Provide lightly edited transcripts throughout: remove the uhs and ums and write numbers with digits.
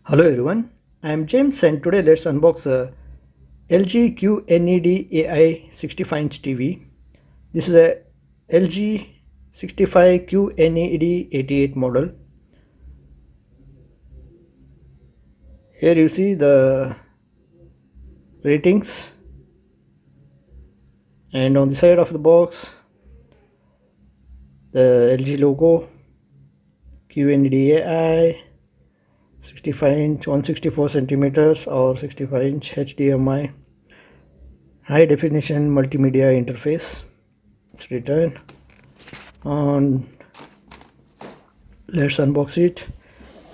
Hello everyone, I am James and today let's unbox a LG QNED AI 65-inch TV. This is a LG 65QNED88 model. Here you see the ratings, and on the side of the box the LG logo, QNED AI 65-inch 164 centimeters or 65-inch HDMI high definition multimedia interface. It's written on. Let's unbox it.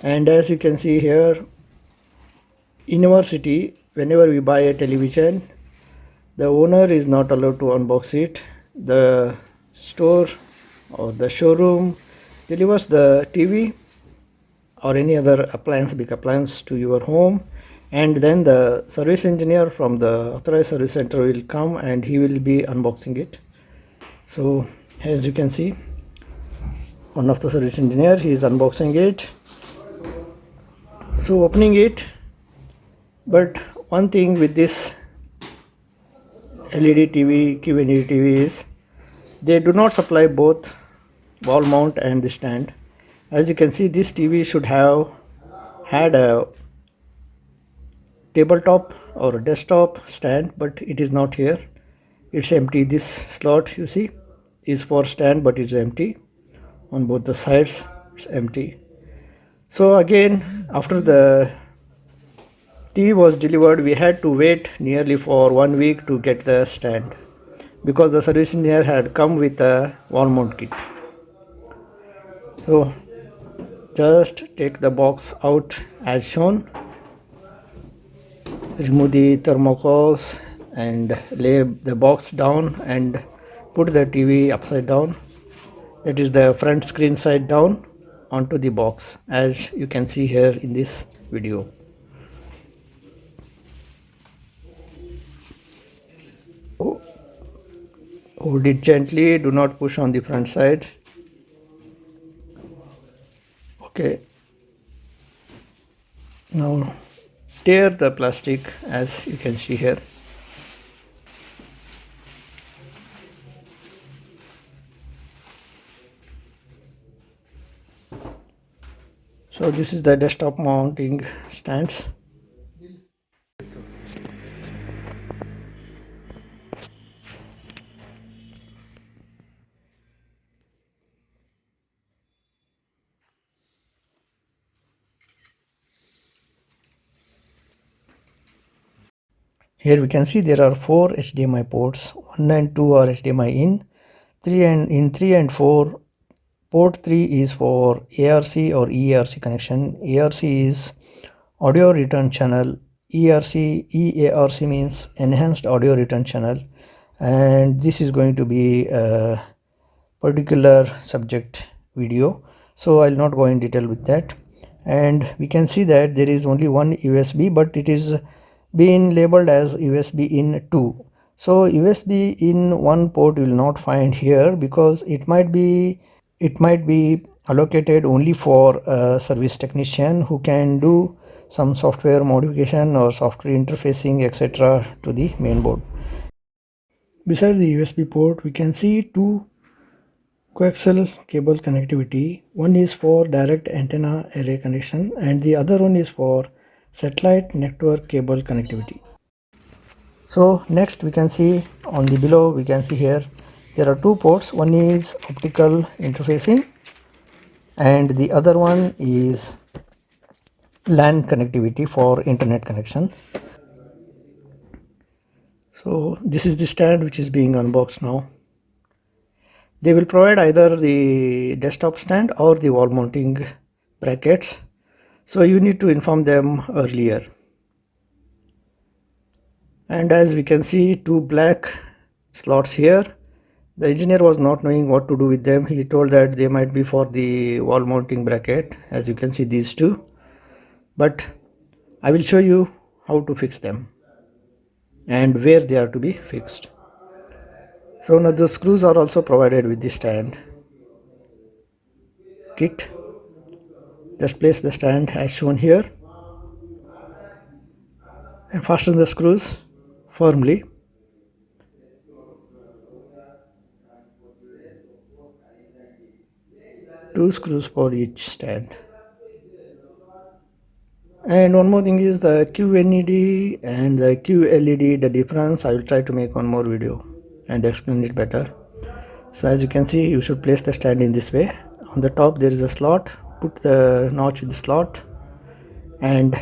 And as you can see here, in our city, whenever we buy a television, the owner is not allowed to unbox it. The store or the showroom delivers the TV or any other appliance, big appliance, to your home, and then the service engineer from the authorized service center will come and he will be unboxing it. So as you can see, one of the service engineer, he is unboxing it. So opening it, but one thing with this LED TV, QNED TV is they do not supply both wall mount and the stand. As you can see, this TV should have had a tabletop or a desktop stand, but it is not here. It's empty. This slot you see is for stand, but it's empty. On both the sides it's empty. So again, after the TV was delivered, we had to wait nearly for 1 week to get the stand because the service engineer had come with a wall mount kit. So just take the box out as shown, remove the thermocols and lay the box down and put the TV upside down, that is the front screen side down, onto the box as you can see here in this video. Hold it gently, do not push on the front side. Okay, now tear the plastic as you can see here. So this is the desktop mounting stands. Here we can see there are 4 HDMI ports. 1 and 2 are HDMI in. 3 and 4, port 3 is for ARC or EARC connection. ARC is audio return channel. EARC means enhanced audio return channel, and this is going to be a particular subject video, so I'll not go in detail with that. And we can see that there is only one USB, but it is being labeled as USB in 2. So USB in 1 port you will not find here because it might be allocated only for a service technician who can do some software modification or software interfacing etc. to the main board. Beside the USB port, we can see 2 coaxial cable connectivity. One is for direct antenna array connection and the other one is for satellite network cable connectivity. So next we can see on the below, we can see here there are 2 ports. One is optical interfacing and the other one is LAN connectivity for internet connection. So this is the stand which is being unboxed now. They will provide either the desktop stand or the wall mounting brackets, so you need to inform them earlier. And as we can see, 2 black slots here. The engineer was not knowing what to do with them. He told that they might be for the wall mounting bracket, as you can see these 2, but I will show you how to fix them and where they are to be fixed. So now the screws are also provided with the stand kit. Just place the stand as shown here. and fasten the screws firmly. Two screws for each stand. And one more thing is the QNED and the QLED, the difference. I will try to make one more video and explain it better. So as you can see, you should place the stand in this way. On the top there is a slot. Put the notch in the slot and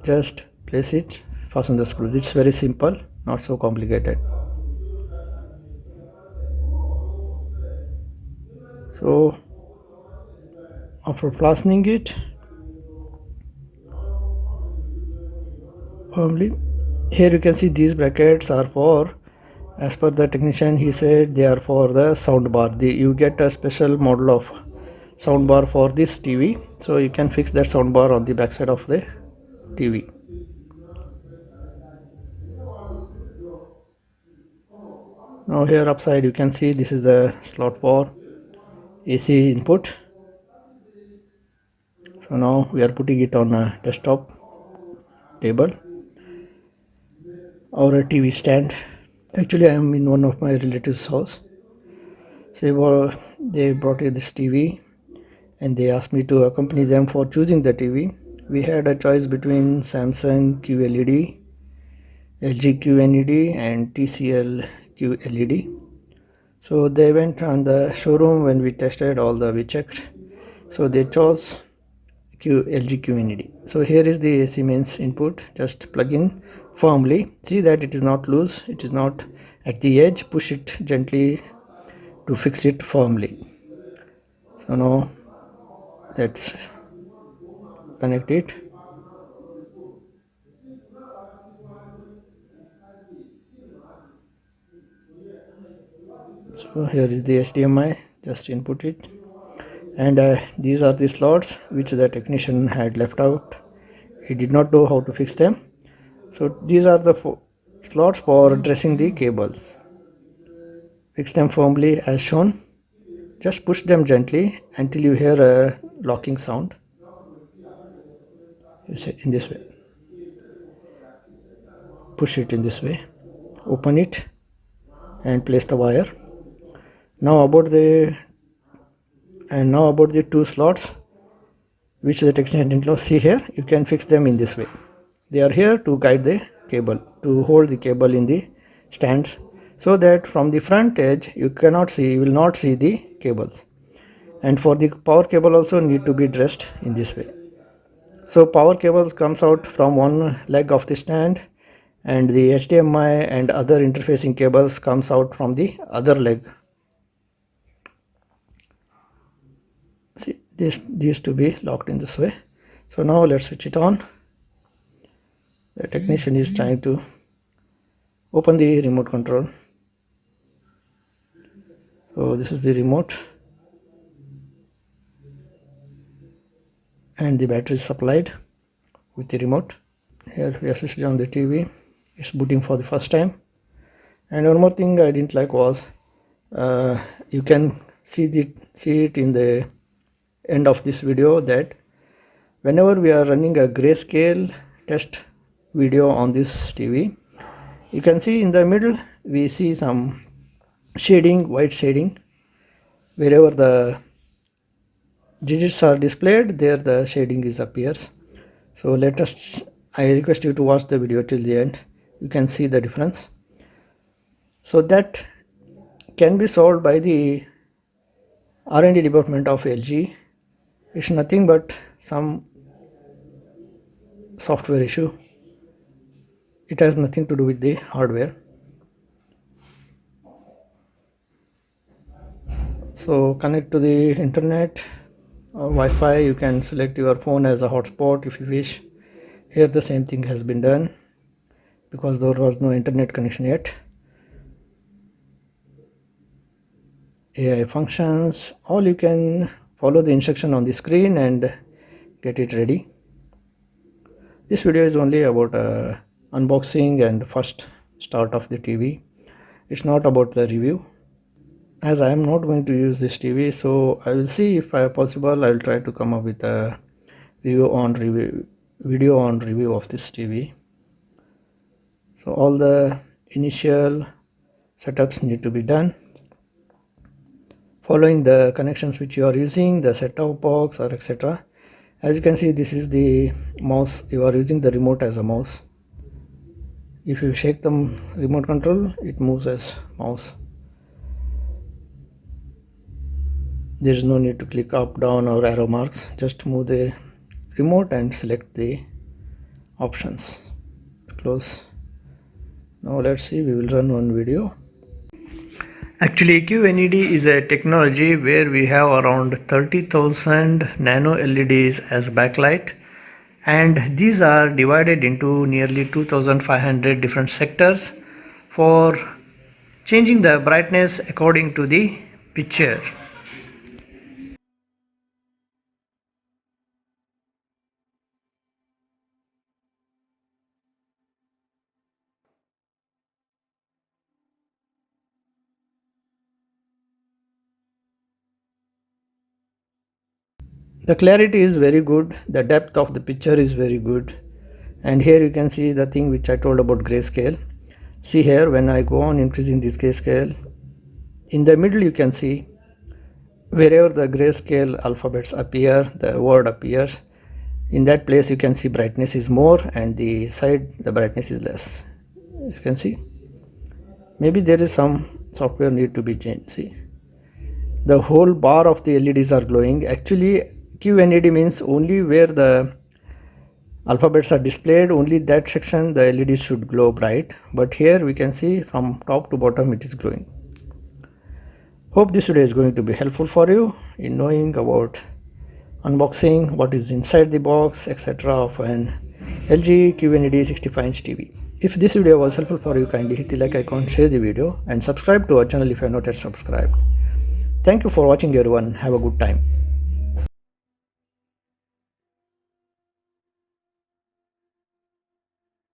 just place it, fasten the screws. It's very simple, not so complicated. So after fastening it firmly, here you can see these brackets are for, as per the technician, he said they are for the sound bar. You get a special model of sound bar for this TV, so you can fix that sound bar on the back side of the TV. Now here upside you can see this is the slot for AC input. So now we are putting it on a desktop table or a TV stand. Actually, I am in one of my relatives' house. So they brought this TV and they asked me to accompany them for choosing the TV. We had a choice between Samsung QLED, LG QNED and TCL QLED. So they went on the showroom. When we tested we checked. So they chose LG QNED. So here is the AC mains input. Just plug in firmly. See that it is not loose. It is not at the edge. Push it gently to fix it firmly. So now let's connect it. So here is the HDMI. Just input it. And these are the slots which the technician had left out. He did not know how to fix them. So these are the slots for dressing the cables. Fix them firmly as shown. Just push them gently until you hear a locking sound. You say in this way. Push it in this way. Open it and place the wire. Now about the two slots which the technician didn't know. See here, you can fix them in this way. They are here to guide the cable, to hold the cable in the stands, so that from the front edge you will not see the cables. And for the power cable also need to be dressed in this way. So power cable comes out from one leg of the stand and the HDMI and other interfacing cables comes out from the other leg. See, these to be locked in this way. So now let's switch it on. The technician is trying to open the remote control. So this is the remote and the battery is supplied with the remote. Here we are switched on the TV. It's booting for the first time. And one more thing I didn't like was you can see it in the end of this video that whenever we are running a grayscale test video on this TV, you can see in the middle we see some shading, white shading. Wherever the digits are displayed, there the shading appears. So I request you to watch the video till the end. You can see the difference. So that can be solved by the R&D department of LG. It's nothing but some software issue. It has nothing to do with the hardware. So connect to the internet or Wi-Fi. You can select your phone as a hotspot if you wish. Here the same thing has been done because there was no internet connection yet. AI functions, all you can follow the instruction on the screen and get it ready. This video is only about unboxing and first start of the TV. It's not about the review. As I am not going to use this TV, so I will see if possible I will try to come up with a video on review of this TV. So all the initial setups need to be done following the connections which you are using, the set-top box or etc. As you can see, this is the mouse. You are using the remote as a mouse. If you shake the remote control, it moves as mouse. There is no need to click up, down or arrow marks. Just move the remote and select the options. Close. Now let's see, we will run one video. Actually, QNED is a technology where we have around 30,000 nano LEDs as backlight, and these are divided into nearly 2,500 different sectors for changing the brightness according to the picture. The clarity is very good, the depth of the picture is very good, and here you can see the thing which I told about grayscale. See here, when I go on increasing this grayscale, in the middle you can see wherever the grayscale alphabets appear, the word appears, in that place you can see brightness is more and the side the brightness is less. You can see, maybe there is some software need to be changed. See, the whole bar of the LEDs are glowing. Actually, QNED means only where the alphabets are displayed, only that section the LEDs should glow bright, but here we can see from top to bottom it is glowing. Hope this video is going to be helpful for you in knowing about unboxing, what is inside the box, etc. of an LG QNED 65-inch TV. If this video was helpful for you, kindly hit the like icon, share the video and subscribe to our channel if you have not yet subscribed. Thank you for watching everyone. Have a good time.